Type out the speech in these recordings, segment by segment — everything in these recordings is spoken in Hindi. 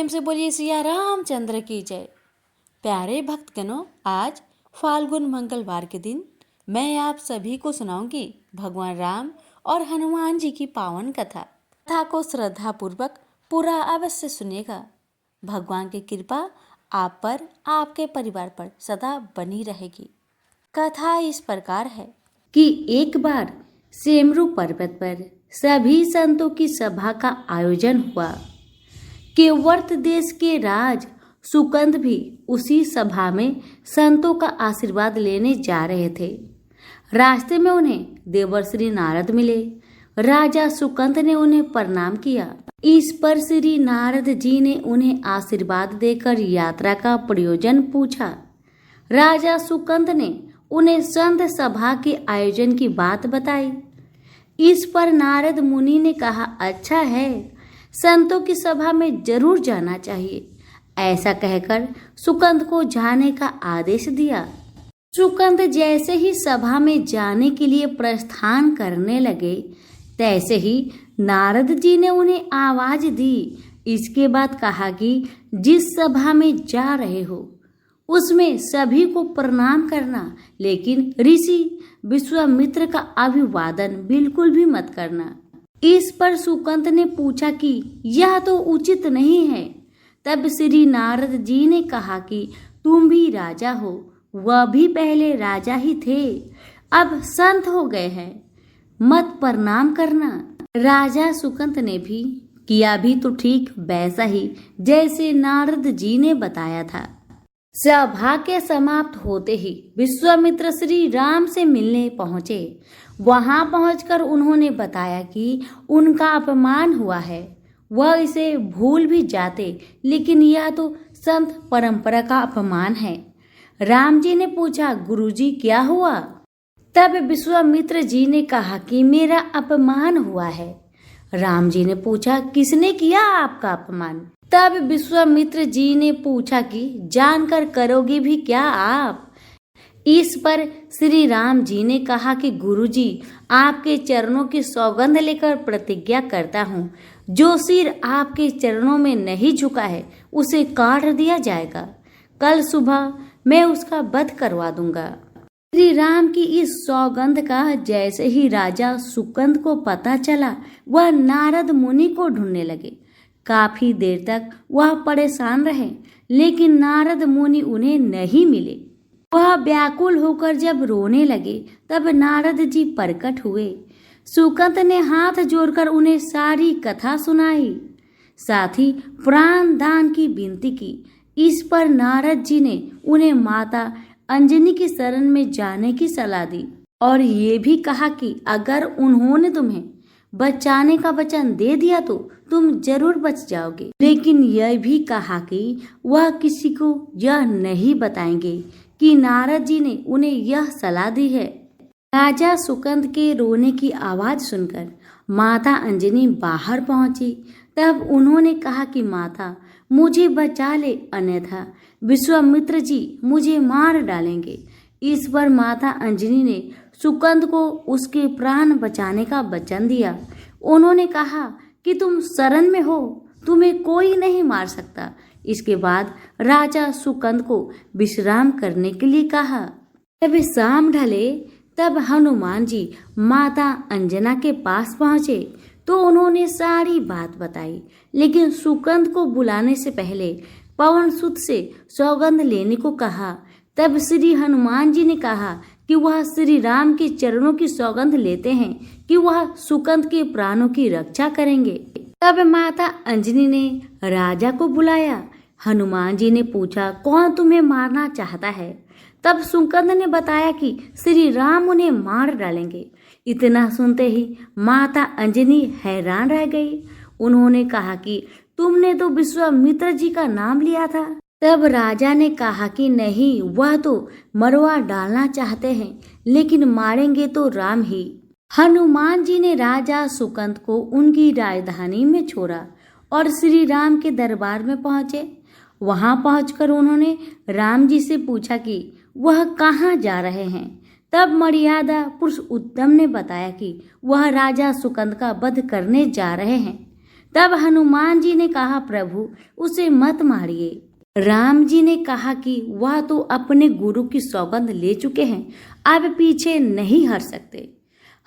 प्रेम से बोलिए सिया रामचंद्र की जय। प्यारे भक्तगणों, आज फाल्गुन मंगलवार के दिन मैं आप सभी को सुनाऊंगी भगवान राम और हनुमान जी की पावन कथा को श्रद्धा पूर्वक पूरा अवश्य सुनिएगा। भगवान की कृपा आप पर, आपके परिवार पर सदा बनी रहेगी। कथा इस प्रकार है कि एक बार सेमरू पर्वत पर सभी संतों की सभा का आयोजन हुआ। केवर्त देश के राज सुकंद भी उसी सभा में संतों का आशीर्वाद लेने जा रहे थे। रास्ते में उन्हें देवर्षि नारद मिले। राजा सुकंद ने उन्हें प्रणाम किया। इस पर श्री नारद जी ने उन्हें आशीर्वाद देकर यात्रा का प्रयोजन पूछा। राजा सुकंद ने उन्हें संत सभा के आयोजन की बात बताई। इस पर नारद मुनि ने कहा, अच्छा है, संतों की सभा में जरूर जाना चाहिए। ऐसा कहकर सुकंद को जाने का आदेश दिया। सुकंद जैसे ही सभा में जाने के लिए प्रस्थान करने लगे, तैसे ही नारद जी ने उन्हें आवाज दी। इसके बाद कहा कि जिस सभा में जा रहे हो उसमें सभी को प्रणाम करना, लेकिन ऋषि विश्वामित्र का अभिवादन बिल्कुल भी मत करना। इस पर सुकंद ने पूछा कि यह तो उचित नहीं है। तब श्री नारद जी ने कहा कि तुम भी राजा हो, वह भी पहले राजा ही थे, अब संत हो गए हैं, मत प्रणाम करना। राजा सुकंद ने भी किया भी तो ठीक वैसा ही जैसे नारद जी ने बताया था। सभा के समाप्त होते ही विश्वामित्र श्री राम से मिलने पहुंचे। वहां पहुंचकर उन्होंने बताया कि उनका अपमान हुआ है, वह इसे भूल भी जाते, लेकिन यह तो संत परंपरा का अपमान है। राम जी ने पूछा, गुरुजी क्या हुआ? तब विश्वामित्र जी ने कहा कि मेरा अपमान हुआ है। राम जी ने पूछा, किसने किया आपका अपमान? तब विश्वामित्र जी ने पूछा कि जानकर करोगे भी क्या आप? इस पर श्री राम जी ने कहा कि गुरुजी, आपके चरणों की सौगंध लेकर प्रतिज्ञा करता हूँ, जो सिर आपके चरणों में नहीं झुका है उसे काट दिया जाएगा। कल सुबह मैं उसका वध करवा दूंगा। श्री राम की इस सौगंध का जैसे ही राजा सुकंद को पता चला, वह नारद मुनि को ढूंढने लगे। काफी देर तक वह परेशान रहे, लेकिन नारद मुनि उन्हें नहीं मिले। वह व्याकुल होकर जब रोने लगे, तब नारद जी प्रकट हुए। सुकंद ने हाथ जोड़कर उन्हें सारी कथा सुनाई, साथ ही प्राण दान की विनती की। इस पर नारद जी ने उन्हें माता अंजनी की शरण में जाने की सलाह दी और ये भी कहा कि अगर उन्होंने तुम्हें बचाने का वचन दे दिया तो तुम जरूर बच जाओगे, लेकिन यह भी कहा कि वह किसी को यह नहीं बताएंगे कि नारद जी ने उन्हें यह सलाह दी है। राजा सुकंद के रोने की आवाज सुनकर माता अंजनी बाहर पहुंची। तब उन्होंने कहा कि माता, मुझे बचा ले, अन्यथा विश्वामित्र जी मुझे मार डालेंगे। इस पर माता अंजनी ने सुकंद को उसके प्राण बचाने का वचन दिया। उन्होंने कहा कि तुम शरण में हो, तुम्हें कोई नहीं मार सकता। इसके बाद राजा सुकंद को विश्राम करने के लिए कहा। जब शाम ढले तब हनुमान जी माता अंजना के पास पहुंचे तो उन्होंने सारी बात बताई, लेकिन सुकंद को बुलाने से पहले पवन सुत से सौगंध लेने को कहा। तब श्री हनुमान जी ने कहा कि वह श्री राम के चरणों की सौगंध लेते हैं कि वह सुकंद के प्राणों की रक्षा करेंगे। तब माता अंजनी ने राजा को बुलाया। हनुमान जी ने पूछा, कौन तुम्हें मारना चाहता है? तब सुकंद ने बताया कि श्री राम उन्हें मार डालेंगे। इतना सुनते ही माता अंजनी हैरान रह गई। उन्होंने कहा कि तुमने तो विश्वामित्र जी का नाम लिया था। तब राजा ने कहा कि नहीं, वह तो मरवा डालना चाहते हैं, लेकिन मारेंगे तो राम ही। हनुमान जी ने राजा सुकंद को उनकी राजधानी में छोड़ा और श्री राम के दरबार में पहुंचे। वहां पहुंचकर उन्होंने राम जी से पूछा कि वह कहाँ जा रहे हैं। तब मर्यादा पुरुष उत्तम ने बताया कि वह राजा सुकंद का वध करने जा रहे हैं। तब हनुमान जी ने कहा, प्रभु उसे मत मारिए। राम जी ने कहा कि वह तो अपने गुरु की सौगंध ले चुके हैं, अब पीछे नहीं हट सकते।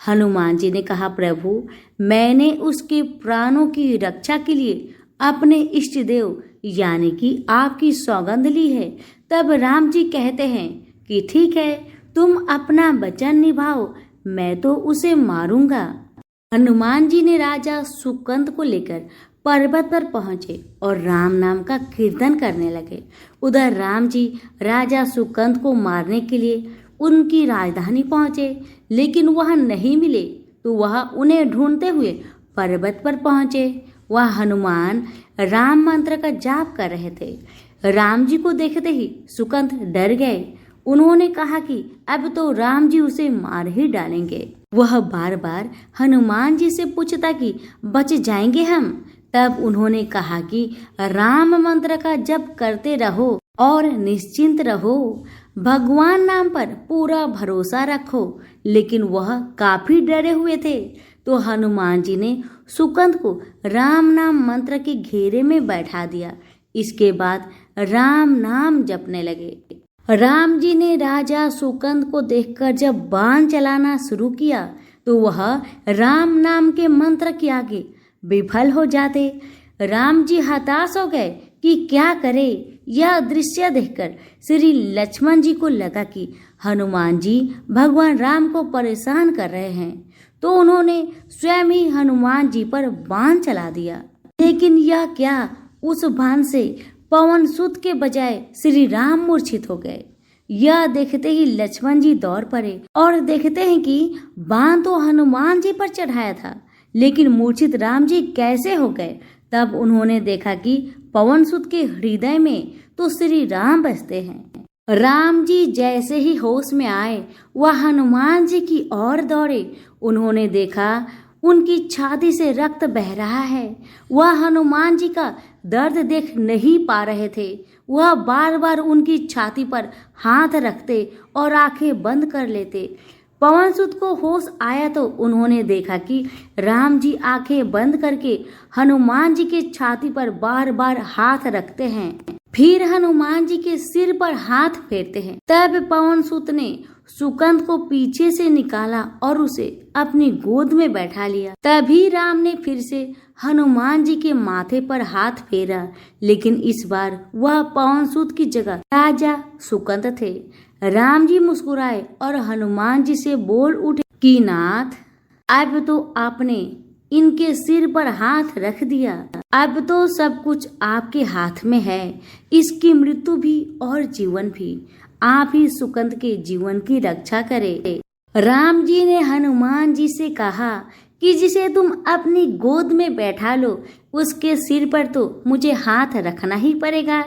हनुमान जी ने कहा, प्रभु मैंने उसके प्राणों की रक्षा के लिए अपने इष्ट देव यानी कि आपकी सौगंध ली है। तब राम जी कहते हैं कि ठीक है, तुम अपना वचन निभाओ, मैं तो उसे मारूंगा। हनुमान जी ने राजा सुकंद को लेकर पर्वत पर पहुंचे और राम नाम का कीर्तन करने लगे। उधर राम जी राजा सुकंद को मारने के लिए उनकी राजधानी पहुंचे, लेकिन वह नहीं मिले तो वह उन्हें ढूंढते हुए पर्वत पर पहुंचे। वह हनुमान राम मंत्र का जाप कर रहे थे। राम जी को देखते ही सुकंद डर गए। उन्होंने कहा कि अब तो राम जी उसे मार ही डालेंगे। वह बार बार हनुमान जी से पूछता कि बच जाएंगे हम। तब उन्होंने कहा कि राम मंत्र का जप करते रहो और निश्चिंत रहो, भगवान नाम पर पूरा भरोसा रखो। लेकिन वह काफी डरे हुए थे, तो हनुमान जी ने सुकंद को राम नाम मंत्र के घेरे में बैठा दिया। इसके बाद राम नाम जपने लगे। राम जी ने राजा सुकंद को देखकर जब बाण चलाना शुरू किया तो वह राम नाम के मंत्र के आगे विफल हो जाते। राम जी हताश हो गए कि क्या करे। यह दृश्य देखकर श्री लक्ष्मण जी को लगा कि हनुमान जी भगवान राम को परेशान कर रहे हैं, तो उन्होंने स्वयं ही हनुमान जी पर बाण चला दिया। लेकिन यह क्या, उस बाण से पवन सुत के बजाय श्री राम मूर्छित हो गए। यह देखते ही लक्ष्मण जी दौड़ पड़े और देखते हैं कि बाण तो हनुमान जी पर चढ़ाया था, लेकिन मूर्छित राम जी कैसे हो गए। तब उन्होंने देखा कि पवन सुत के हृदय में तो श्री राम बसते हैं। राम जी जैसे ही होश में आए, वह हनुमान जी की ओर दौड़े। उन्होंने देखा उनकी छाती से रक्त बह रहा है। वह हनुमान जी का दर्द देख नहीं पा रहे थे। वह बार बार उनकी छाती पर हाथ रखते और आंखें बंद कर लेते। पवन सुत को होश आया तो उन्होंने देखा कि राम जी आंखें बंद करके हनुमान जी के छाती पर बार बार हाथ रखते हैं, फिर हनुमान जी के सिर पर हाथ फेरते हैं। तब पवन सुत ने सुकंद को पीछे से निकाला और उसे अपनी गोद में बैठा लिया। तभी राम ने फिर से हनुमान जी के माथे पर हाथ फेरा, लेकिन इस बार वह पवन सुत की जगह राजा सुकंद थे। राम जी मुस्कुराए और हनुमान जी से बोल उठे कि नाथ, अब तो आपने इनके सिर पर हाथ रख दिया, अब तो सब कुछ आपके हाथ में है। इसकी मृत्यु भी और जीवन भी आप ही सुकंद के जीवन की रक्षा करें। राम जी ने हनुमान जी से कहा कि जिसे तुम अपनी गोद में बैठा लो, उसके सिर पर तो मुझे हाथ रखना ही पड़ेगा।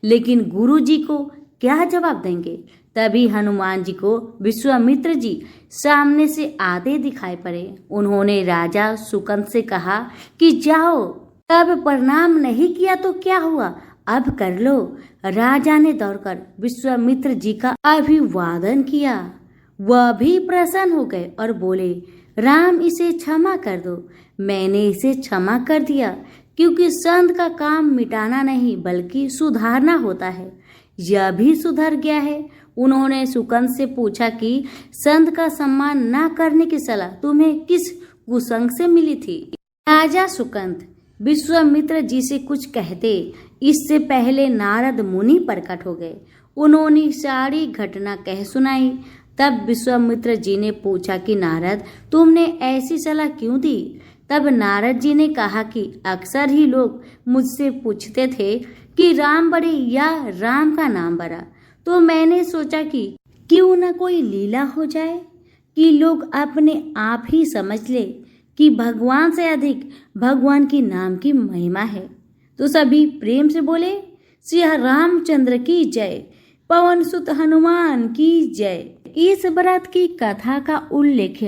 लेकिन गुरु जी को क्या जवाब देंगे। तभी हनुमान जी को विश्वामित्र जी सामने से आते दिखाई पड़े। उन्होंने राजा सुकंद से कहा कि जाओ, तब प्रणाम नहीं किया तो क्या हुआ, अब कर लो। राजा ने दौड़कर विश्वामित्र जी का अभिवादन किया। वह भी प्रसन्न हो गए और बोले, राम इसे क्षमा कर दो। मैंने इसे क्षमा कर दिया, क्योंकि संत का काम मिटाना नहीं बल्कि सुधारना होता है। यह भी सुधर गया है। उन्होंने सुकंद से पूछा कि संत का सम्मान न करने की सलाह तुम्हें किस कुसंग से मिली थी। राजा सुकंद विश्वामित्र जी से कुछ कहते, इससे पहले नारद मुनि प्रकट हो गए। उन्होंने सारी घटना कह सुनाई। तब विश्वामित्र जी ने पूछा कि नारद, तुमने ऐसी सलाह क्यों दी। तब नारद जी ने कहा कि अक्सर ही लोग मुझसे पूछते थे कि राम बड़े या राम का नाम बड़ा, तो मैंने सोचा कि क्यों न कोई लीला हो जाए कि लोग अपने आप ही समझ ले कि भगवान से अधिक भगवान की नाम की महिमा है। तो सभी प्रेम से बोले, श्री रामचंद्र की जय, पवन सुत हनुमान की जय। इस व्रत की कथा का उल्लेख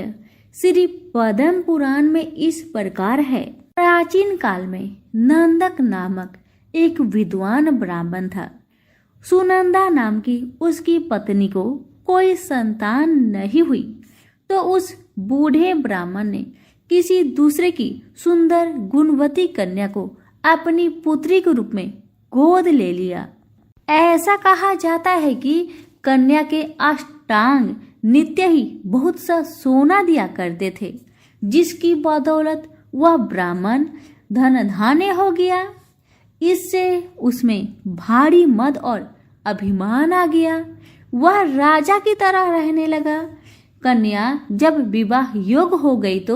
श्री पद्म पुराण में इस प्रकार है। प्राचीन काल में नंदक नामक एक विद्वान ब्राह्मण था। सुनंदा नाम की उसकी पत्नी को कोई संतान नहीं हुई, तो उस बूढ़े ब्राह्मण ने किसी दूसरे की सुंदर गुणवती कन्या को अपनी पुत्री के रूप में गोद ले लिया। ऐसा कहा जाता है कि कन्या के अष्टांग नित्य ही बहुत सा सोना दिया करते थे, जिसकी बदौलत वह ब्राह्मण धन धान्य हो गया। इससे उसमें भारी मद और अभिमान आ गया। वह राजा की तरह रहने लगा। कन्या जब विवाह योग्य हो गई तो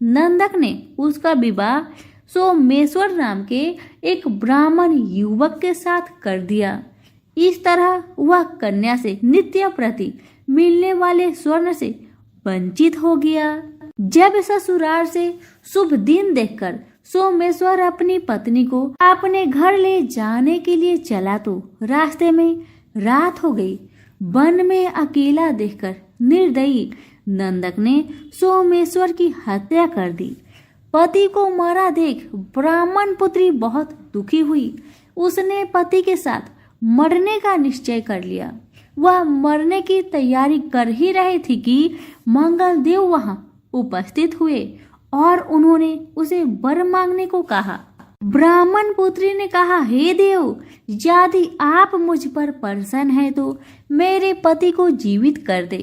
नंदक ने उसका विवाह सोमेश्वर नाम के एक ब्राह्मण युवक के साथ कर दिया। इस तरह वह कन्या से नित्य प्रति मिलने वाले स्वर्ण से वंचित हो गया। जब ससुराल से शुभ दिन देखकर सोमेश्वर अपनी पत्नी को अपने घर ले जाने के लिए चला तो रास्ते में रात हो गई। वन में अकेला देखकर निर्दयी नंदक ने सोमेश्वर की हत्या कर दी। पति को मरा देख ब्राह्मण पुत्री बहुत दुखी हुई। उसने पति के साथ मरने का निश्चय कर लिया। वह मरने की तैयारी कर ही रही थी कि मंगल देव वहां उपस्थित हुए और उन्होंने उसे वर मांगने को कहा। ब्राह्मण पुत्री ने कहा, हे देव, यदि आप मुझ पर प्रसन्न हैं तो मेरे पति को जीवित कर दे।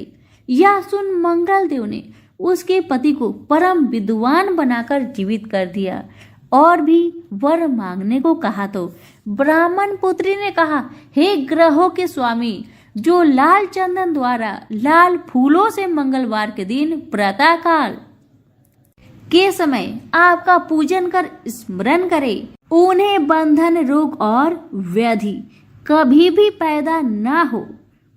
यह सुन मंगल देव ने उसके पति को परम विद्वान बनाकर जीवित कर दिया और भी वर मांगने को कहा तो ब्राह्मण पुत्री ने कहा, हे ग्रहों के स्वामी, जो लाल चंदन द्वारा लाल फूलों से मंगलवार के दिन प्रातःकाल के समय आपका पूजन कर स्मरण करे, उन्हें बंधन, रोग और व्याधि कभी भी पैदा ना हो।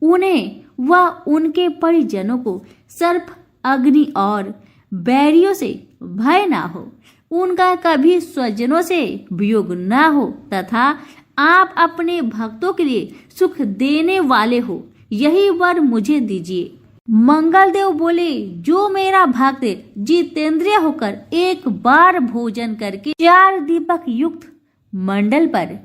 उन्हें व उनके परिजनों को सर्प, अग्नि और बैरियों से भय ना हो। उनका कभी स्वजनों से वियोग ना हो तथा आप अपने भक्तों के लिए सुख देने वाले हो, यही वर मुझे दीजिए। मंगल देव बोले, जो मेरा भक्त जितेंद्रिय होकर एक बार भोजन करके 4 दीपक युक्त मंडल पर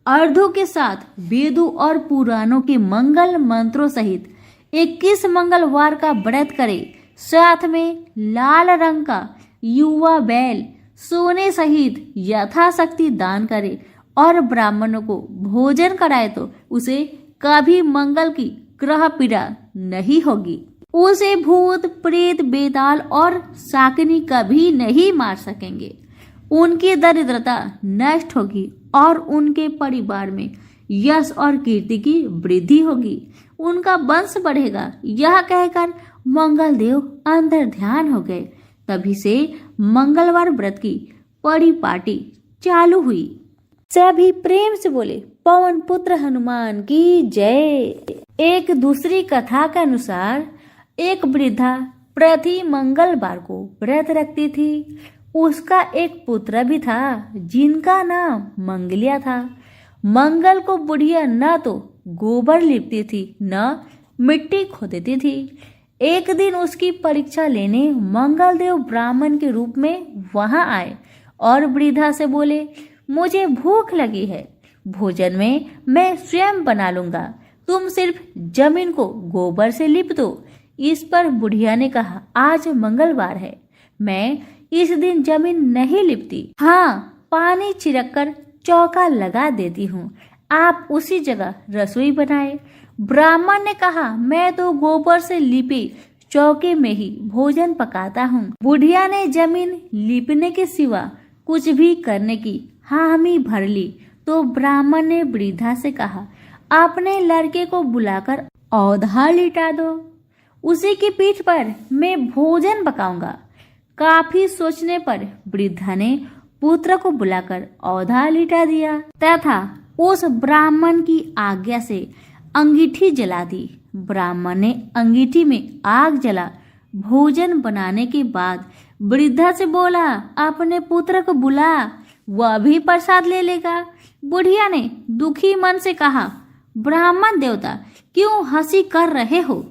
अर्धों के साथ वेदों और पुराणों के मंगल मंत्रों सहित 21 मंगलवार का व्रत करे, साथ में लाल रंग का युवा बैल सोने सहित यथाशक्ति दान करे और ब्राह्मणों को भोजन कराए तो उसे कभी मंगल की ग्रह पीड़ा नहीं होगी। उसे भूत, प्रेत, बेताल और शाकिनी कभी नहीं मार सकेंगे। उनकी दरिद्रता नष्ट होगी और उनके परिवार में यश और कीर्ति की वृद्धि होगी। उनका वंश बढ़ेगा। यह कहकर मंगल देव अंतर ध्यान हो गए। तभी से मंगलवार व्रत की परिपाटी चालू हुई। सभी प्रेम से बोले, पवन पुत्र हनुमान की जय। एक दूसरी कथा के अनुसार एक वृद्धा प्रति मंगलवार को व्रत रखती थी। उसका एक पुत्र भी था जिनका नाम मंगलिया था। मंगल को बुढ़िया न तो गोबर लिपती थी न मिट्टी खोदती थी। एक दिन उसकी परीक्षा लेने मंगल देव ब्राह्मण के रूप में वहां आए और वृद्धा से बोले, मुझे भूख लगी है, भोजन में मैं स्वयं बना लूंगा, तुम सिर्फ जमीन को गोबर से लिप दो। इस पर बुढ़िया ने कहा, आज मंगलवार है, मैं इस दिन जमीन नहीं लिपती, हाँ पानी छिड़क कर चौका लगा देती हूँ, आप उसी जगह रसोई बनाए। ब्राह्मण ने कहा, मैं तो गोबर से लिपे चौके में ही भोजन पकाता हूँ। बुढ़िया ने जमीन लिपने के सिवा कुछ भी करने की हामी भर ली तो ब्राह्मण ने वृद्धा से कहा, अपने लड़के को बुलाकर औधा लिटा दो, उसी की पीठ पर मैं भोजन पकाऊंगा। काफी सोचने पर वृद्धा ने पुत्र को बुलाकर औधा लिटा दिया तथा उस ब्राह्मण की आज्ञा से अंगीठी जला दी। ब्राह्मण ने अंगीठी में आग जला भोजन बनाने के बाद वृद्धा से बोला, अपने पुत्र को बुला, वह भी प्रसाद ले लेगा। बुढ़िया ने दुखी मन से कहा, ब्राह्मण देवता क्यों हंसी कर रहे हो,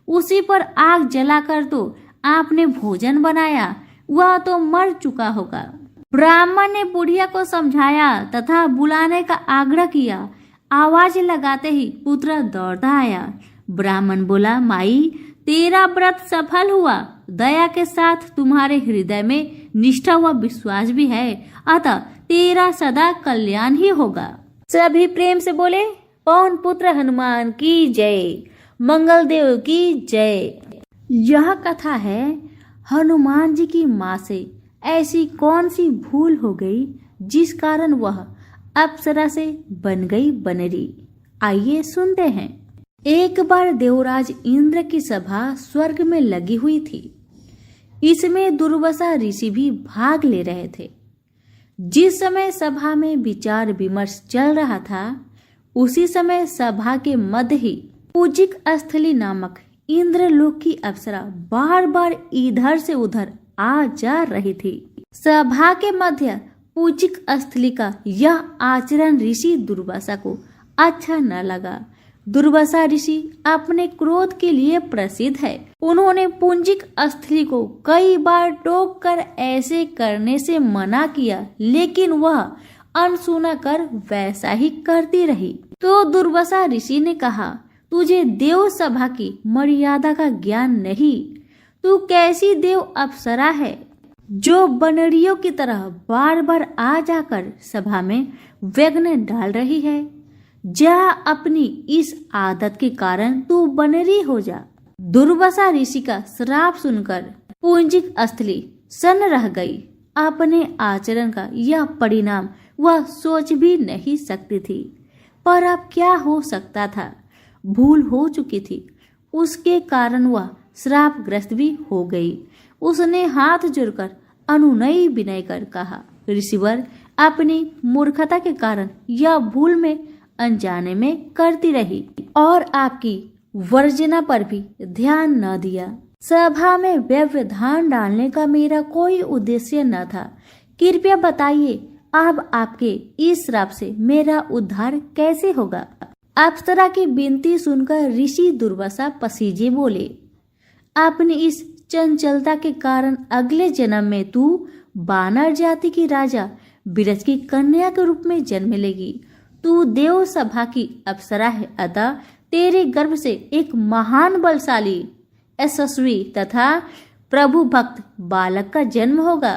उसी पर आग जलाकर तो आपने भोजन बनाया, वह तो मर चुका होगा। ब्राह्मण ने बुढ़िया को समझाया तथा बुलाने का आग्रह किया। आवाज लगाते ही पुत्र दौड़ता आया। ब्राह्मण बोला, माई तेरा व्रत सफल हुआ, दया के साथ तुम्हारे हृदय में निष्ठा व विश्वास भी है, अतः तेरा सदा कल्याण ही होगा। सभी प्रेम से बोले पवन पुत्र हनुमान की जय, मंगल देव की जय। यह कथा है हनुमान जी की माँ से ऐसी कौन सी भूल हो गई जिस कारण वह अप्सरा से बन गई बनरी। आइए सुनते हैं। एक बार देवराज इंद्र की सभा स्वर्ग में लगी हुई थी। इसमें दुर्वासा ऋषि भी भाग ले रहे थे। जिस समय सभा में विचार विमर्श चल रहा था, उसी समय सभा के मध्य ही पूजिक स्थली नामक इंद्रलोक की अप्सरा बार बार इधर से उधर आ जा रही थी। सभा के मध्य पूजिक स्थली का यह आचरण ऋषि दुर्वासा को अच्छा न लगा। दुर्वासा ऋषि अपने क्रोध के लिए प्रसिद्ध है। उन्होंने पूजिक स्थली को कई बार टोक कर ऐसे करने से मना किया, लेकिन वह अनसुना कर वैसा ही करती रही। तो दुर्वासा ऋषि ने कहा, तुझे देव सभा की मर्यादा का ज्ञान नहीं। तू कैसी देव अप्सरा है जो बनरियों की तरह बार बार आ जाकर सभा में विघ्न डाल रही है। जा, अपनी इस आदत के कारण तू बनरी हो जा। दुर्वासा ऋषि का श्राप सुनकर पूजिक स्थली सन्न रह गई। अपने आचरण का यह परिणाम वह सोच भी नहीं सकती थी, पर अब क्या हो सकता था। भूल हो चुकी थी, उसके कारण वह श्रापग्रस्त भी हो गई। उसने हाथ जोड़कर अनुनय विनय कर कहा, ऋषिवर, अपनी मूर्खता के कारण यह भूल में अनजाने में करती रही और आपकी वर्जना पर भी ध्यान न दिया। सभा में व्यवधान डालने का मेरा कोई उद्देश्य न था। कृपया बताइए, अब आपके इस श्राप से मेरा उद्धार कैसे होगा। अप्सरा की विनती सुनकर ऋषि दुर्वासा पसीजे बोले, अपनी इस चंचलता के कारण अगले जन्म में तू वानर जाति की राजा बिरज की कन्या के रूप में जन्म लेगी। तू देव सभा की अप्सरा है, अतः तेरे गर्भ से एक महान बलशाली, यशस्वी तथा प्रभु भक्त बालक का जन्म होगा।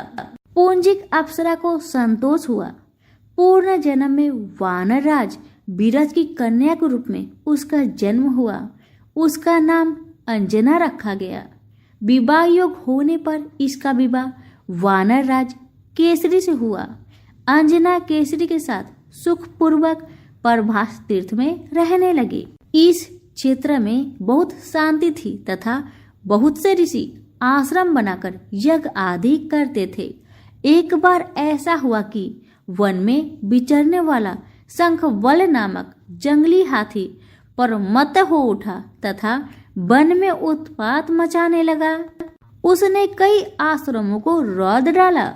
पूंजिक अप्सरा को संतोष हुआ। पूर्ण जन्म में वानर राज बिरज की कन्या के रूप में उसका जन्म हुआ। उसका नाम अंजना रखा गया। विवाह योग होने पर इसका विवाह वानर राज केसरी से हुआ। अंजना केसरी के साथ सुखपूर्वक प्रभास तीर्थ में रहने लगी। इस क्षेत्र में बहुत शांति थी तथा बहुत से ऋषि आश्रम बनाकर यज्ञ आदि करते थे। एक बार ऐसा हुआ कि वन में विचरने वाला शंखवल नामक जंगली हाथी परमत्त हो उठा तथा वन में उत्पात मचाने लगा। उसने कई आश्रमों को रौद डाला,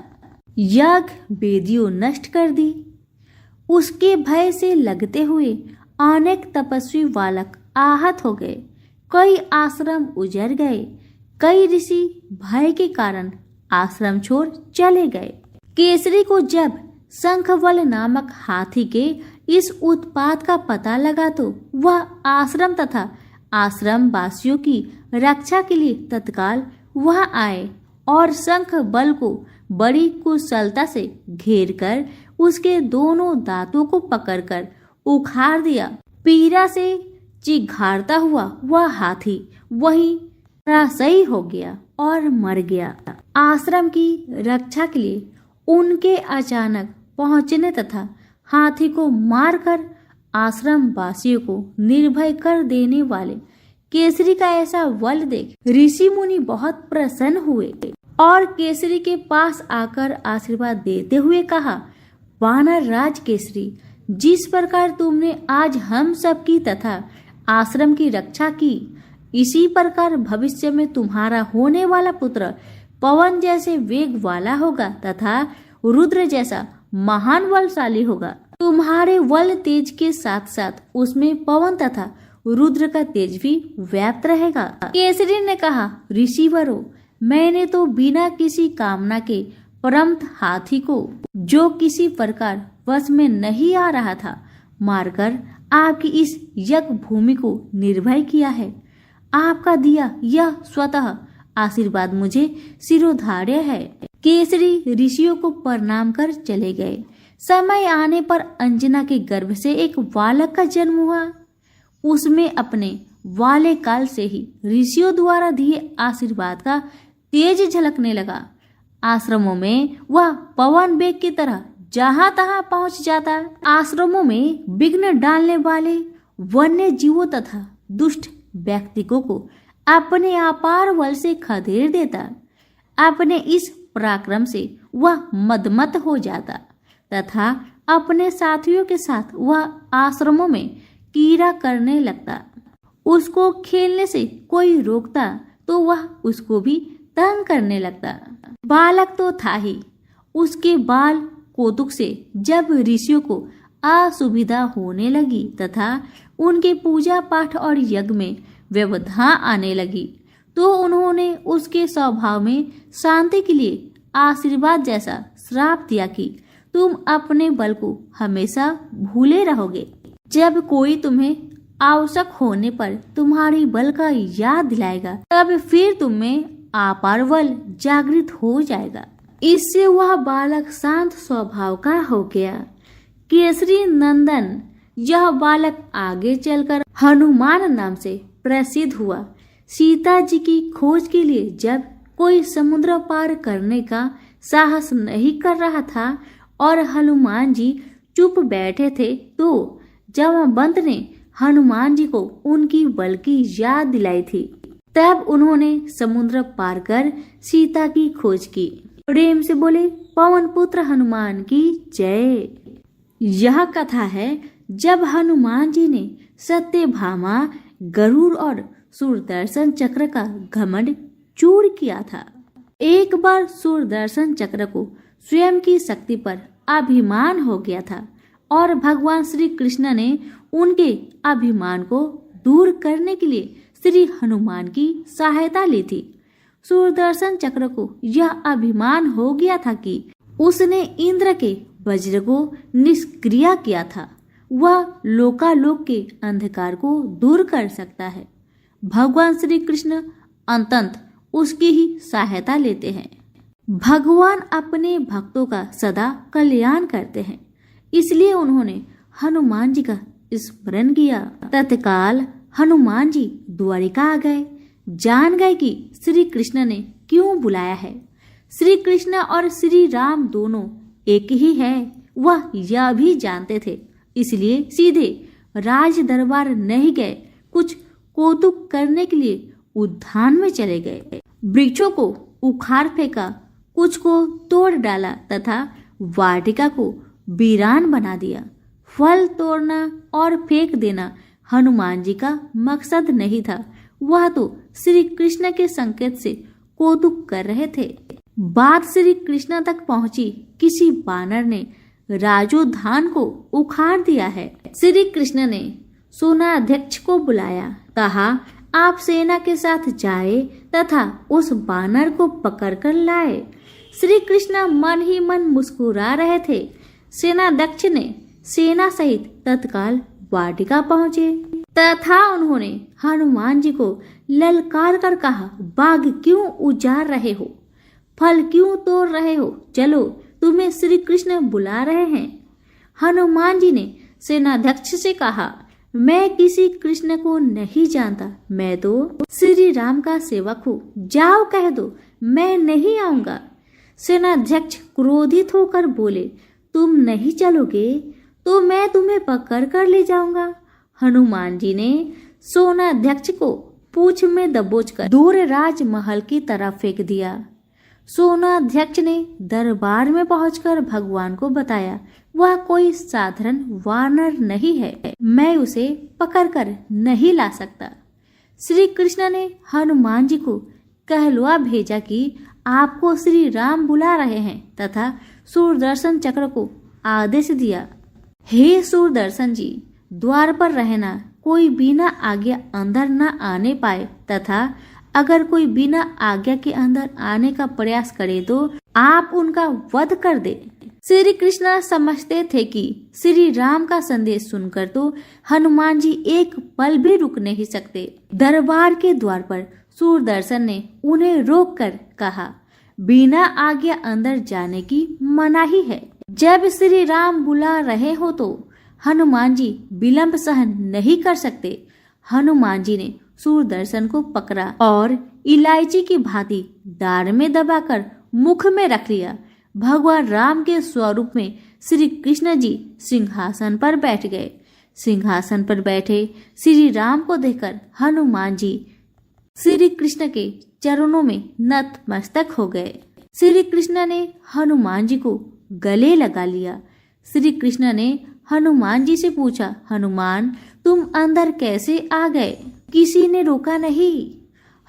यज्ञ वेदियों नष्ट कर दी। उसके भय से लगते हुए अनेक तपस्वी बालक आहत हो गए। कई आश्रम उजड़ गए। कई ऋषि भय के कारण आश्रम छोड़ चले गए। केसरी को जब शंखवल नामक हाथी के इस उत्पात का पता लगा तो वह आश्रम तथा आश्रम वासियों की रक्षा के लिए तत्काल वहां आए और शंख बल को बड़ी कुशलता से घेरकर उसके दोनों दांतों को पकड़कर उखाड़ दिया। पीड़ा से चिघाड़ता हुआ वह हाथी वहीं धराशायी हो गया और मर गया। आश्रम की रक्षा के लिए उनके अचानक पहुंचने तथा हाथी को मारकर आश्रम वासियों को निर्भय कर देने वाले केसरी का ऐसा बल देख ऋषि मुनि बहुत प्रसन्न हुए और केसरी के पास आकर आशीर्वाद देते हुए कहा, वानर राज केसरी, जिस प्रकार तुमने आज हम सबकी तथा आश्रम की रक्षा की, इसी प्रकार भविष्य में तुम्हारा होने वाला पुत्र पवन जैसे वेग वाला होगा तथा रुद्र जैसा महान बलशाली होगा। तुम्हारे बल तेज के साथ साथ उसमें पवन तथा रुद्र का तेज भी व्याप्त रहेगा। केसरी ने कहा, ऋषिवरों, मैंने तो बिना किसी कामना के परम हाथी को, जो किसी प्रकार वश में नहीं आ रहा था, मारकर आपकी इस यज्ञ भूमि को निर्भय किया है। आपका दिया यह स्वतः आशीर्वाद मुझे शिरोधार्य है। केसरी ऋषियों को प्रणाम कर चले गए। समय आने पर अंजना के गर्भ से एक बालक का जन्म हुआ। उसमें अपने वाले काल से ही ऋषियों द्वारा दिए आशीर्वाद का तेज झलकने लगा। आश्रमों में वह पवन वेग की तरह जहां तहां पहुंच जाता। आश्रमों में विघ्न डालने वाले वन्य जीवों तथा दुष्ट व्यक्तियों को अपने अपार बल से खदेड़ देता। अपने इस पराक्रम से वह मदमत हो जाता तथा अपने साथियों के साथ वह आश्रमों में कीड़ा करने लगता। उसको खेलने से कोई रोकता तो वह उसको भी तंग करने लगता। बालक तो था ही, उसके बाल कौतुक से जब ऋषियों को असुविधा होने लगी तथा उनके पूजा पाठ और यज्ञ में व्यवधान आने लगी तो उन्होंने उसके स्वभाव में शांति के लिए आशीर्वाद जैसा श्राप दिया कि तुम अपने बल को हमेशा भूले रहोगे। जब कोई तुम्हें आवश्यक होने पर तुम्हारी बल का याद दिलाएगा तब फिर तुम में अपार बल जागृत हो जाएगा। इससे वह बालक शांत स्वभाव का हो गया। केसरी नंदन यह बालक आगे चलकर हनुमान नाम से प्रसिद्ध हुआ। सीता जी की खोज के लिए जब कोई समुद्र पार करने का साहस नहीं कर रहा था और हनुमान जी चुप बैठे थे तो जमवंत ने हनुमान जी को उनकी बल की याद दिलाई थी। तब उन्होंने समुद्र पार कर सीता की खोज की। प्रेम से बोले पवन पुत्र हनुमान की जय। यह कथा है जब हनुमान जी ने सत्यभामा, गरुड़ और सुदर्शन चक्र का घमंड चूर किया था। एक बार सुदर्शन चक्र को स्वयं की शक्ति पर अभिमान हो गया था और भगवान श्री कृष्ण ने उनके अभिमान को दूर करने के लिए श्री हनुमान की सहायता ली थी। सुदर्शन चक्र को यह अभिमान हो गया था कि उसने इंद्र के वज्र को निष्क्रिय किया था। वह लोकालोक के अंधकार को दूर कर सकता है। भगवान श्री कृष्ण अंततः उसकी ही सहायता लेते हैं। भगवान अपने भक्तों का सदा कल्याण करते हैं, इसलिए उन्होंने हनुमान जी का स्मरण किया। तत्काल हनुमान जी द्वारिका आ गए। जान गए कि श्री कृष्ण ने क्यों बुलाया है। श्री कृष्ण और श्री राम दोनों एक ही है, वह यह भी जानते थे। इसलिए सीधे राज दरबार नहीं गए, कुछ कौतुक करने के लिए उद्यान में चले गए। वृक्षों को उखाड़ फेंका, कुछ को तोड़ डाला तथा वाटिका को वीरान बना दिया। फल तोड़ना और फेंक देना हनुमान जी का मकसद नहीं था, वह तो श्री कृष्ण के संकेत से कौतुक कर रहे थे। बात श्री कृष्ण तक पहुंची। किसी बानर ने राजोद्यान को उखाड़ दिया है। श्री कृष्ण ने सेनाध्यक्ष को बुलाया, कहा आप सेना के साथ जाए तथा उस बानर को पकड़कर लाए। श्री कृष्ण मन ही मन मुस्कुरा रहे थे। सेनाध्यक्ष ने सेना सहित तत्काल वाटिका पहुंचे तथा उन्होंने हनुमान जी को ललकार कर कहा, बाग क्यों उजाड़ रहे हो, फल क्यों तोड़ रहे हो, चलो तुम्हें श्री कृष्ण बुला रहे हैं। हनुमान जी ने सेनाध्यक्ष से कहा, मैं किसी कृष्ण को नहीं जानता, मैं तो श्री राम का सेवक हूँ, जाओ कह दो मैं नहीं आऊंगा। सेनाध्यक्ष क्रोधित होकर बोले, तुम नहीं चलोगे तो मैं तुम्हें पकड़ कर ले जाऊंगा। हनुमान जी ने सेनाध्यक्ष को पूंछ में दबोचकर दूर राजमहल की तरफ फेंक दिया। सेनाध्यक्ष ने दरबार में पहुंचकर भगवान को बताया, वह कोई साधारण वानर नहीं है, मैं उसे पकड़कर नहीं ला सकता। श्री कृष्ण ने हनुमान जी को कहलवा भेजा कि आपको श्री राम बुला रहे हैं तथा सुदर्शन चक्र को आदेश दिया, हे सुदर्शन जी, द्वार पर रहना, कोई बिना आज्ञा अंदर न आने पाए तथा अगर कोई बिना आज्ञा के अंदर आने का प्रयास करे तो आप उनका वध कर दे। श्री कृष्ण समझते थे कि श्री राम का संदेश सुनकर तो हनुमान जी एक पल भी रुक नहीं सकते। दरबार के द्वार पर सुदर्शन ने उन्हें रोककर कहा, बिना आज्ञा अंदर जाने की मनाही है। जब श्री राम बुला रहे हो तो हनुमान जी विलंब सहन नहीं कर सकते। हनुमान जी ने सूरदर्शन को पकड़ा और इलायची की भांति दाढ़ में दबाकर मुख में रख लिया। भगवान राम के स्वरूप में श्री कृष्ण जी सिंहासन पर बैठ गए। सिंहासन पर बैठे श्री राम को देखकर हनुमान जी श्री कृष्ण के चरणों में नतमस्तक हो गए। श्री कृष्ण ने हनुमान जी को गले लगा लिया। श्री कृष्ण ने हनुमान जी से पूछा, हनुमान तुम अंदर कैसे आ गए? किसी ने रोका नहीं।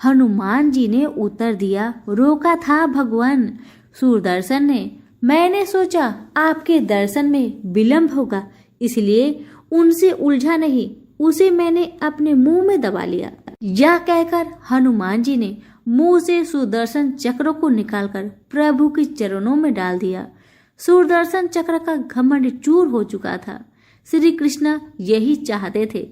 हनुमान जी ने उत्तर दिया, रोका था भगवान। सूरदर्शन ने, मैंने सोचा आपके दर्शन में विलंब होगा, इसलिए उनसे उलझा नहीं, उसे मैंने अपने मुंह में दबा लिया। यह कहकर हनुमान जी ने मुंह से सुदर्शन चक्र को निकालकर प्रभु के चरणों में डाल दिया। सुदर्शन चक्र का घमंड चूर हो चुका था। श्री कृष्ण यही चाहते थे।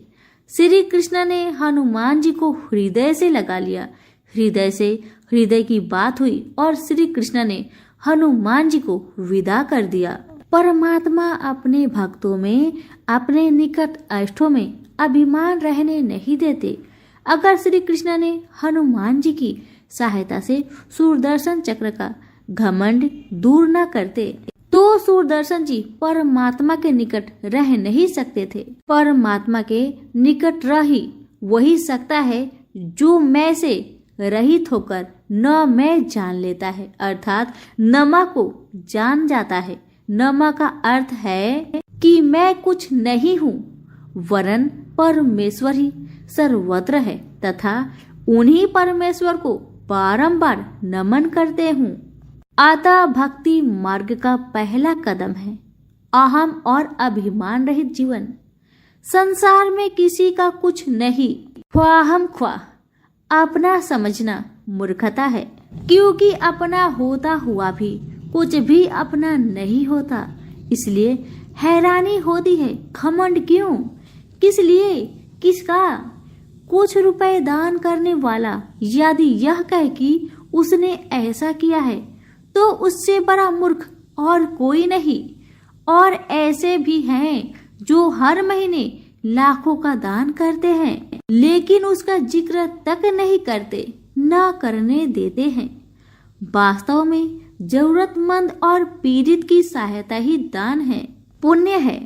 श्री कृष्ण ने हनुमान जी को हृदय से लगा लिया। हृदय से हृदय की बात हुई और श्री कृष्ण ने हनुमान जी को विदा कर दिया। परमात्मा अपने भक्तों में, अपने निकट इष्टों में अभिमान रहने नहीं देते। अगर श्री कृष्ण ने हनुमान जी की सहायता से सुदर्शन चक्र का घमंड दूर न करते तो सुदर्शन जी परमात्मा के निकट रह नहीं सकते थे। परमात्मा के निकट रह ही वही सकता है जो मैं से रहित होकर न मैं जान लेता है, अर्थात नमा को जान जाता है। नमा का अर्थ है कि मैं कुछ नहीं हूँ, वरन परमेश्वर ही सर्वत्र है तथा उन्हीं परमेश्वर को बारंबार नमन करते हूँ। अतः भक्ति मार्ग का पहला कदम है अहम और अभिमान रहित जीवन। संसार में किसी का कुछ नहीं, ख्वाहम ख्वाह अपना समझना मूर्खता है, क्योंकि अपना होता हुआ भी कुछ भी अपना नहीं होता। इसलिए हैरानी होती है, घमंड क्यों, किस लिए, किसका? कुछ रुपए दान करने वाला यदि यह कहे कि उसने ऐसा किया है तो उससे बड़ा मूर्ख और कोई नहीं। और ऐसे भी हैं जो हर महीने लाखों का दान करते हैं लेकिन उसका जिक्र तक नहीं करते, न करने देते हैं। वास्तव में जरूरतमंद और पीड़ित की सहायता ही दान है, पुण्य है।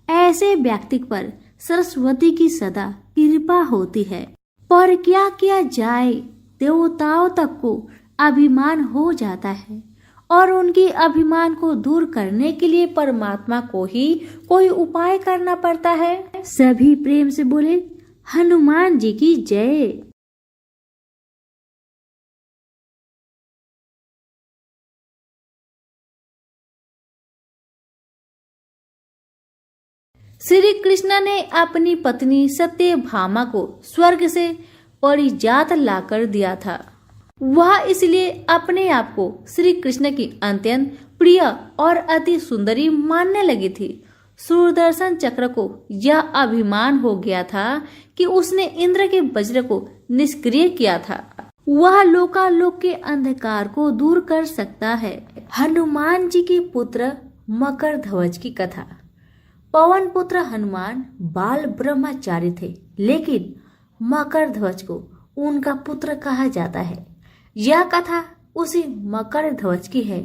ऐसे व्यक्ति पर सरस्वती की सदा कृपा होती है। पर क्या किया जाए, देवताओं तक को अभिमान हो जाता है और उनकी अभिमान को दूर करने के लिए परमात्मा को ही कोई उपाय करना पड़ता है। सभी प्रेम से बोले हनुमान जी की जय। श्री कृष्ण ने अपनी पत्नी सत्यभामा को स्वर्ग से परिजात लाकर दिया था। वह इसलिए अपने आप को श्री कृष्ण की अत्यंत प्रिय और अति सुंदरी मानने लगी थी। सुदर्शन चक्र को यह अभिमान हो गया था कि उसने इंद्र के वज्र को निष्क्रिय किया था। वह लोकालोक के अंधकार को दूर कर सकता है। हनुमान जी के पुत्र मकर ध्वज की कथा। पवन पुत्र हनुमान बाल ब्रह्मचारी थे, लेकिन मकर ध्वज को उनका पुत्र कहा जाता है। यह कथा उसी मकर ध्वज की है।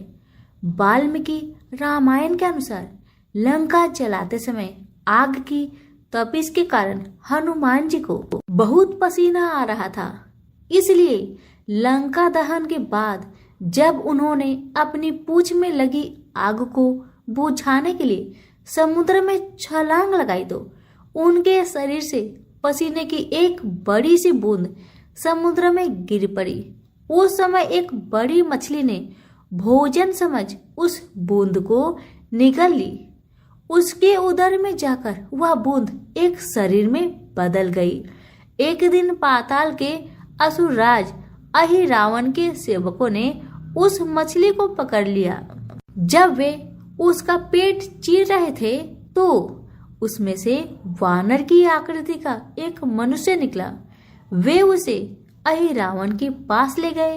वाल्मीकि रामायण के अनुसार लंका चलाते समय आग की तपिश के कारण हनुमान जी को बहुत पसीना आ रहा था। इसलिए लंका दहन के बाद जब उन्होंने अपनी पूंछ में लगी आग को बुझाने के लिए समुद्र में छलांग लगाई तो उनके शरीर से पसीने की एक बड़ी सी बूंद समुद्र में गिर पड़ी। उस समय एक बड़ी मछली ने भोजन समझ उस बूंद को निगल ली। उसके उदर में जाकर वह बूंद एक शरीर में बदल गई। एक दिन पाताल के असुरराज अहिरावण के सेवकों ने उस मछली को पकड़ लिया। जब वे उसका पेट चीर रहे थे तो उसमें से वानर की आकृति का एक मनुष्य निकला। वे उसे अहिरावण के पास ले गए।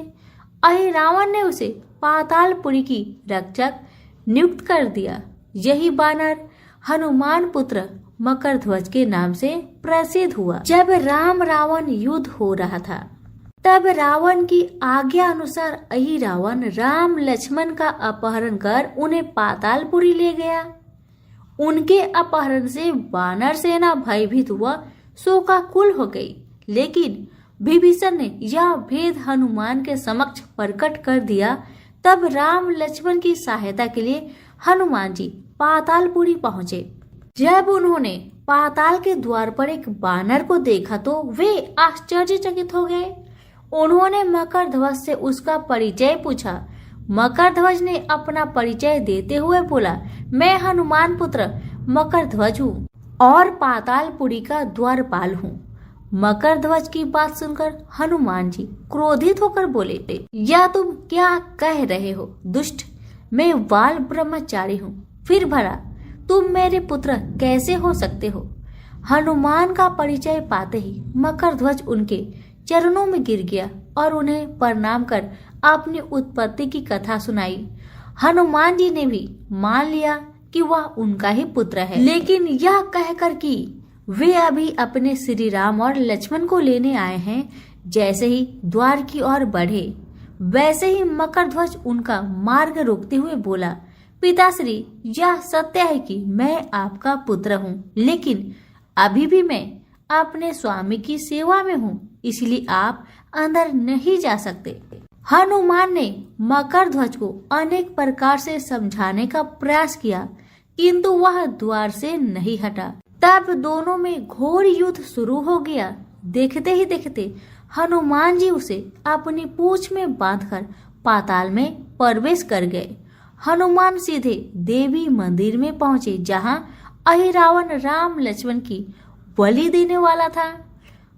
अहिरावण ने उसे पातालपुरी की रक्षक नियुक्त कर दिया। यही बानर हनुमान पुत्र मकरध्वज के नाम से प्रसिद्ध हुआ। जब राम रावण युद्ध हो रहा था, तब रावण की आज्ञा अनुसार अहिरावण राम लक्ष्मण का अपहरण कर उन्हें पातालपुरी ले गया। उनके अपहरण से वानर सेना भयभीत हुआ, शोकाकुल हो गई। लेकिन विभीषण ने यह भेद हनुमान के समक्ष प्रकट कर दिया। तब राम लक्ष्मण की सहायता के लिए हनुमान जी पातालपुरी पहुंचे। जब उन्होंने पाताल के द्वार पर एक बानर को देखा तो वे आश्चर्यचकित हो गए। उन्होंने मकरध्वज से उसका परिचय पूछा। मकरध्वज ने अपना परिचय देते हुए बोला, मैं हनुमान पुत्र मकरध्वज हूँ और पातालपुरी का द्वारपाल हूँ। मकरध्वज की बात सुनकर हनुमान जी क्रोधित होकर बोले, यह तुम क्या कह रहे हो दुष्ट? मैं बाल ब्रह्मचारी हूँ, फिर भला तुम मेरे पुत्र कैसे हो सकते हो? हनुमान का परिचय पाते ही मकरध्वज उनके चरणों में गिर गया और उन्हें प्रणाम कर अपनी उत्पत्ति की कथा सुनाई। हनुमान जी ने भी मान लिया कि वह उनका ही पुत्र है, लेकिन यह कहकर कि वे अभी अपने श्री राम और लक्ष्मण को लेने आए हैं। जैसे ही द्वार की ओर बढ़े, वैसे ही मकरध्वज उनका मार्ग रोकते हुए बोला, पिताश्री, यह सत्य है कि मैं आपका पुत्र हूँ, लेकिन अभी भी मैं अपने स्वामी की सेवा में हूँ, इसलिए आप अंदर नहीं जा सकते। हनुमान ने मकरध्वज को अनेक प्रकार से समझाने का प्रयास किया, किंतु वह द्वार से नहीं हटा। तब दोनों में घोर युद्ध शुरू हो गया। देखते ही देखते हनुमान जी उसे अपनी पूंछ में बांधकर पाताल में प्रवेश कर गए। हनुमान सीधे देवी मंदिर में पहुंचे, जहां अहिरावण राम लक्ष्मण की बलि देने वाला था।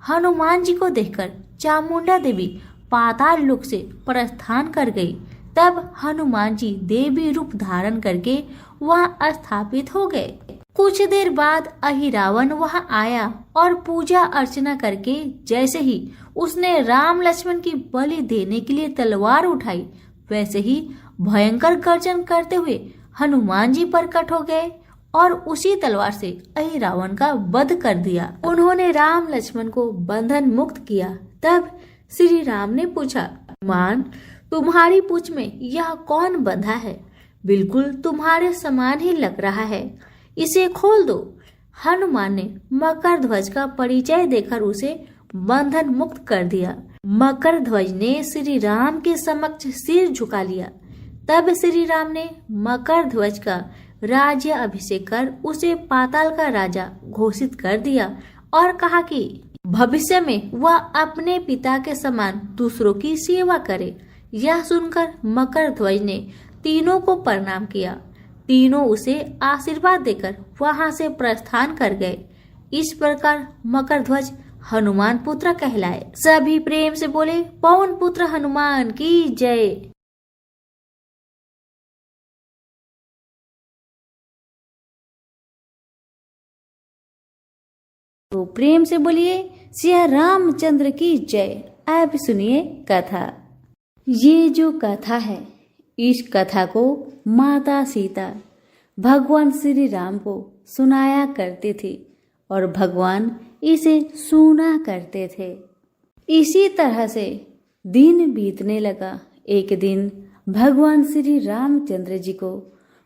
हनुमान जी को देखकर चामुंडा देवी पाताल लोक से प्रस्थान कर गई। तब हनुमान जी देवी रूप धारण करके वहां स्थापित हो गए। कुछ देर बाद अहिरावण वहां आया और पूजा अर्चना करके जैसे ही उसने राम लक्ष्मण की बलि देने के लिए तलवार उठाई, वैसे ही भयंकर गर्जन करते हुए हनुमान जी प्रकट हो गए और उसी तलवार से अहिरावण का वध कर दिया। उन्होंने राम लक्ष्मण को बंधन मुक्त किया। तब श्री राम ने पूछा, हनुमान, तुम्हारी पूंछ में यह कौन बंधा है? बिल्कुल तुम्हारे समान ही लग रहा है, इसे खोल दो। हनुमान ने मकरध्वज का परिचय देकर उसे बंधन मुक्त कर दिया। मकरध्वज ने श्री राम के समक्ष सिर झुका लिया। तब श्री राम ने मकरध्वज का राज्य अभिषेक कर उसे पाताल का राजा घोषित कर दिया और कहा कि भविष्य में वह अपने पिता के समान दूसरों की सेवा करे। यह सुनकर मकरध्वज ने तीनों को प्रणाम किया। तीनों उसे आशीर्वाद देकर वहां से प्रस्थान कर गए। इस प्रकार मकरध्वज हनुमान पुत्र कहलाए। सभी प्रेम से बोले, पवन पुत्र हनुमान की जय। तो प्रेम से बोलिए श्री रामचंद्र की जय। अब सुनिए कथा। ये जो कथा है, इस कथा को माता सीता भगवान श्री राम को सुनाया करती थी और भगवान इसे सुना करते थे। इसी तरह से दिन बीतने लगा। एक दिन भगवान श्री रामचंद्र जी को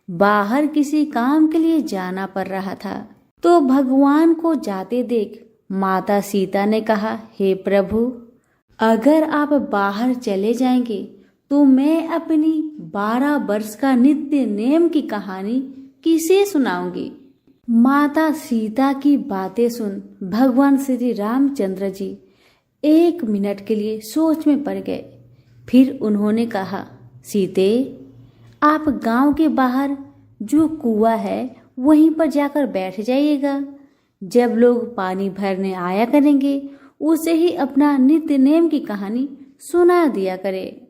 बाहर किसी काम के लिए जाना पड़ रहा था। तो भगवान को जाते देख माता सीता ने कहा, हे प्रभु, अगर आप बाहर चले जाएंगे तो मैं अपनी 12 वर्ष का नित्य नेम की कहानी किसे सुनाऊंगी। माता सीता की बातें सुन भगवान श्री रामचंद्र जी 1 मिनट के लिए सोच में पड़ गए। फिर उन्होंने कहा, सीते, आप गांव के बाहर जो कुआं है वहीं पर जाकर बैठ जाइएगा। जब लोग पानी भरने आया करेंगे उसे ही अपना नित्य नेम की कहानी सुना दिया करे।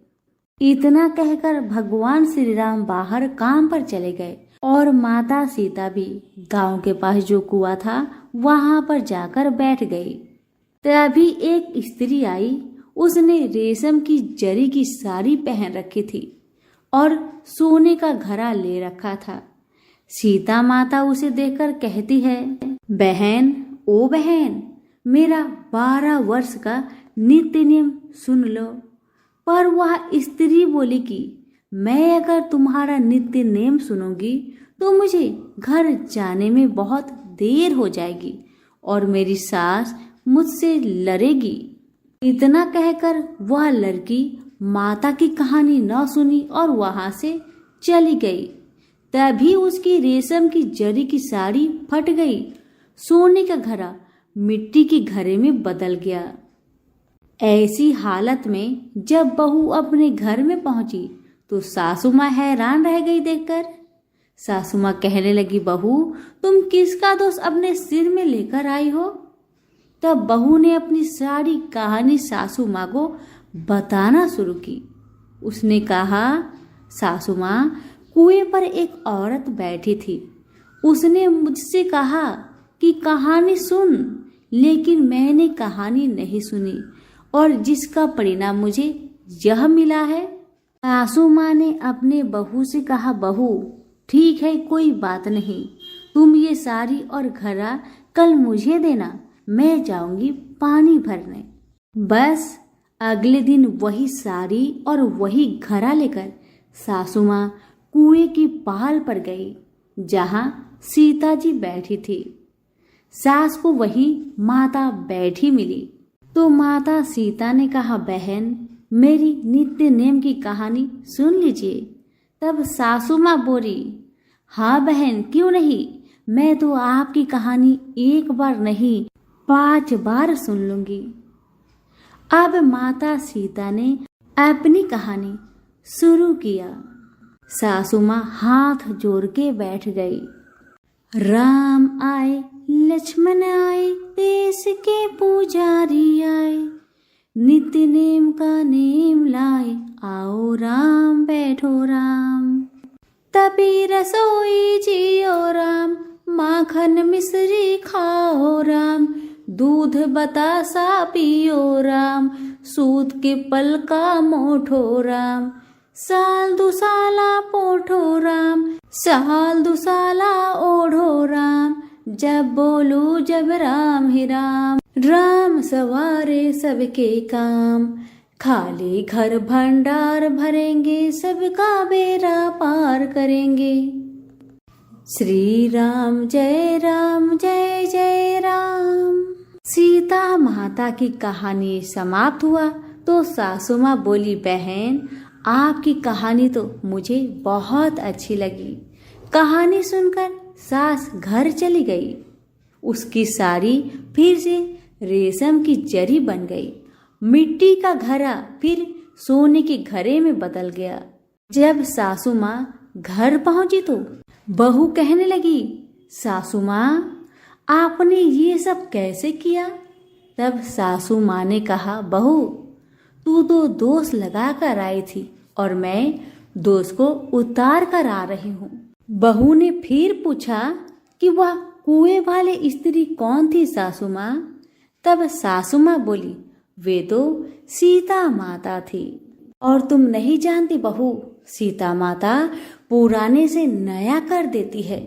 इतना कहकर भगवान श्री राम बाहर काम पर चले गए और माता सीता भी गांव के पास जो कुआं था वहां पर जाकर बैठ गई। तभी एक स्त्री आई। उसने रेशम की जरी की साड़ी पहन रखी थी। और सोने का घड़ा ले रखा था। सीता माता उसे देखकर कहती है, बहन, ओ बहन, मेरा 12 वर्ष का नित्य नियम सुन लो। पर वह स्त्री बोली कि मैं अगर तुम्हारा नित्य नियम सुनूंगी तो मुझे घर जाने में बहुत देर हो जाएगी और मेरी सास मुझसे लड़ेगी। इतना कहकर वह लड़की माता की कहानी न सुनी और वहां से चली गई। तभी उसकी रेशम की जरी की साड़ी फट गई। सोने का घड़ा मिट्टी के घड़े में बदल गया। ऐसी हालत में जब बहू अपने घर में पहुंची तो सासू माँ हैरान रह गई देखकर। सासू माँ कहने लगी, बहू, तुम किसका दोष अपने सिर में लेकर आई हो? तब बहू ने अपनी सारी कहानी सासू माँ को बताना शुरू की। उसने कहा, सासू माँ, कुएं पर एक औरत बैठी थी। उसने मुझसे कहा कि कहानी सुन, लेकिन मैंने कहानी नहीं सुनी और जिसका परिणाम मुझे यह मिला है। सासू माँ ने अपने बहू से कहा, बहू, ठीक है, कोई बात नहीं, तुम ये साड़ी और घड़ा कल मुझे देना, मैं जाऊंगी पानी भरने। बस अगले दिन वही साड़ी और वही घड़ा लेकर सासू माँ कुएं की पहाड़ पर गई जहां सीता जी बैठी थी। सास को वही माता बैठी मिली तो माता सीता ने कहा, बहन, मेरी नित्य नेम की कहानी सुन लीजिए। तब सासू माँ बोली, हाँ बहन, क्यों नहीं, मैं तो आपकी कहानी एक बार नहीं 5 बार सुन लूंगी। अब माता सीता ने अपनी कहानी शुरू किया। सासू माँ हाथ जोड़ के बैठ गई। राम आए, लक्ष्मण आए, देश के पुजारी आए, नित्य नेम का नेम लाए, आओ राम बैठो राम। तभी रसोई जियो राम, माखन मिश्री खाओ राम, दूध बतासा पियो राम, सूत के पल का मोठो राम, साल दुसाला पोठो राम, साल दुसाला ओढ़ो राम, जब बोलू जब राम ही राम, राम सवारे सबके काम, खाली घर भंडार भरेंगे, सबका बेड़ा पार करेंगे। श्री राम जय राम, जय जय राम। सीता माता की कहानी समाप्त हुआ तो सासू माँ बोली, बहन, आपकी कहानी तो मुझे बहुत अच्छी लगी। कहानी सुनकर सास घर चली गई। उसकी साड़ी फिर से रेशम की जरी बन गई। मिट्टी का घड़ा फिर सोने के घड़े में बदल गया। जब सासू माँ घर पहुंची तो बहू कहने लगी, सासू माँ, आपने ये सब कैसे किया? तब सासू माँ ने कहा, बहू, तू तो दोष लगा कर आई थी और मैं दोष को उतार कर आ रही हूँ। बहू ने फिर पूछा कि वह कुएं वाले स्त्री कौन थी सासू माँ? तब सासू माँ बोली, वे तो सीता माता थी। और तुम नहीं जानती बहू, सीता माता पुराने से नया कर देती है।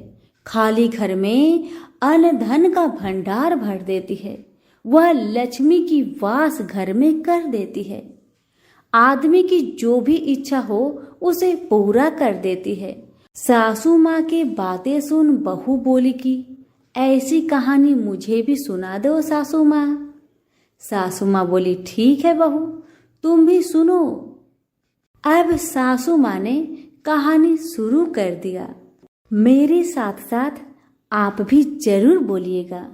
खाली घर में अन्न धन का भंडार भर देती है। वह लक्ष्मी की वास घर में कर देती है। आदमी की जो भी इच्छा हो उसे पूरा कर देती है। सासू माँ के बातें सुन बहू बोली कि ऐसी कहानी मुझे भी सुना दो सासू माँ। सासू माँ बोली, ठीक है बहू, तुम भी सुनो। अब सासू माँ ने कहानी शुरू कर दिया। मेरे साथ साथ आप भी जरूर बोलिएगा।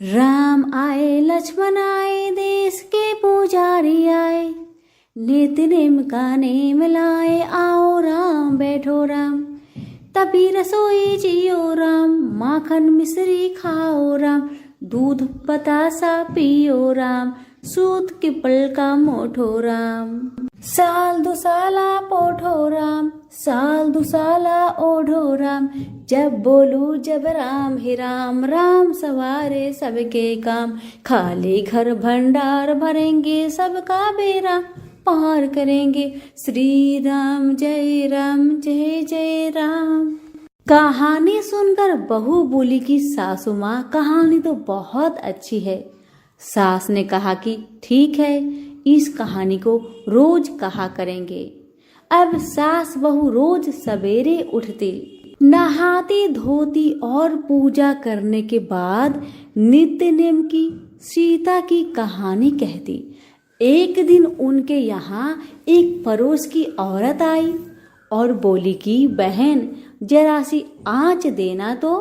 राम आए, लक्ष्मण आए, देश के पुजारी आए, नित्य नेम का नेम लाए, आओ राम बैठो राम। तभी रसोई जियो राम, माखन मिश्री खाओ राम, दूध बतासा पियो राम, सूत के पल का मोठो राम, साल दुसाला पोठो राम, साल दुसाला ओढ़ो राम, जब बोलू जब राम ही राम, राम सवारे सबके काम, खाली घर भंडार भरेंगे, सबका बेड़ा पार करेंगे। श्री राम जय जय राम। कहानी सुनकर बहू बोली कि सासू माँ, कहानी तो बहुत अच्छी है। सास ने कहा कि ठीक है, इस कहानी को रोज कहा करेंगे। अब सास बहू रोज सवेरे उठती, नहाती धोती और पूजा करने के बाद नित्य नेम की सीता की कहानी कहती। एक दिन उनके यहाँ एक पड़ोस की औरत आई और बोली कि बहन जरा सी आँच देना तो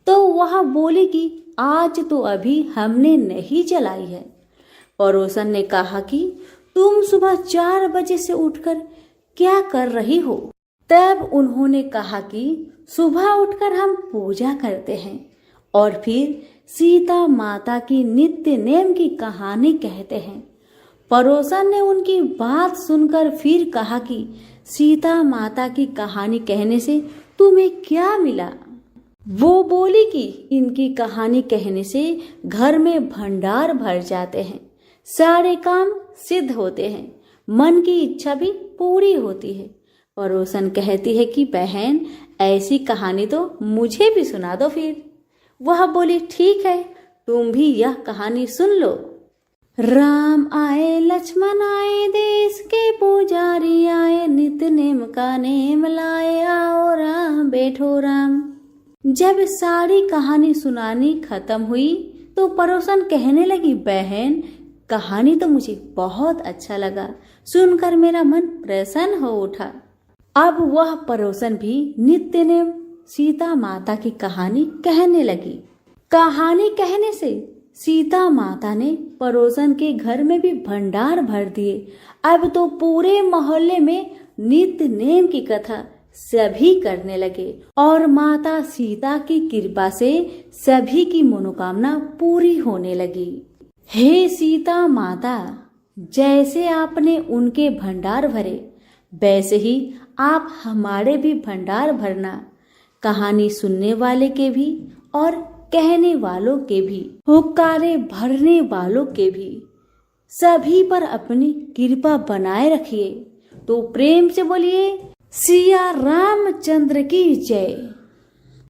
वह बोली कि आज तो अभी हमने नहीं जलाई है। पड़ोसन ने कहा कि तुम सुबह 4 बजे से उठकर क्या कर रही हो? तब उन्होंने कहा कि सुबह उठकर हम पूजा करते हैं और फिर सीता माता की नित्य नेम की कहानी कहते हैं। पड़ोसन ने उनकी बात सुनकर फिर कहा कि सीता माता की कहानी कहने से तुम्हें क्या मिला? वो बोली कि इनकी कहानी कहने से घर में भंडार भर जाते हैं, सारे काम सिद्ध होते हैं, मन की इच्छा भी पूरी होती है। पड़ोसन कहती है कि बहन ऐसी कहानी तो मुझे भी सुना दो फिर। वह बोली ठीक है, तुम भी यह कहानी सुन लो। राम आए लक्ष्मण आए, देश के पुजारी आए, नित्य नेम का नेम लाए, आओ राम बैठो राम। जब सारी कहानी सुनानी खत्म हुई तो पड़ोसन कहने लगी बहन कहानी तो मुझे बहुत अच्छा लगा, सुनकर मेरा मन प्रसन्न हो उठा। अब वह पड़ोसन भी नित्य नेम सीता माता की कहानी कहने लगी। कहानी कहने से सीता माता ने पड़ोसन के घर में भी भंडार भर दिए। अब तो पूरे मोहल्ले में नित्य नेम की कथा सभी करने लगे और माता सीता की कृपा से सभी की मनोकामना पूरी होने लगी। हे सीता माता, जैसे आपने उनके भंडार भरे वैसे ही आप हमारे भी भंडार भरना, कहानी सुनने वाले के भी और कहने वालों के भी, हुक्कारे भरने वालों के भी, सभी पर अपनी कृपा बनाए रखिए। तो प्रेम से बोलिए सिया रामचंद्र की जय।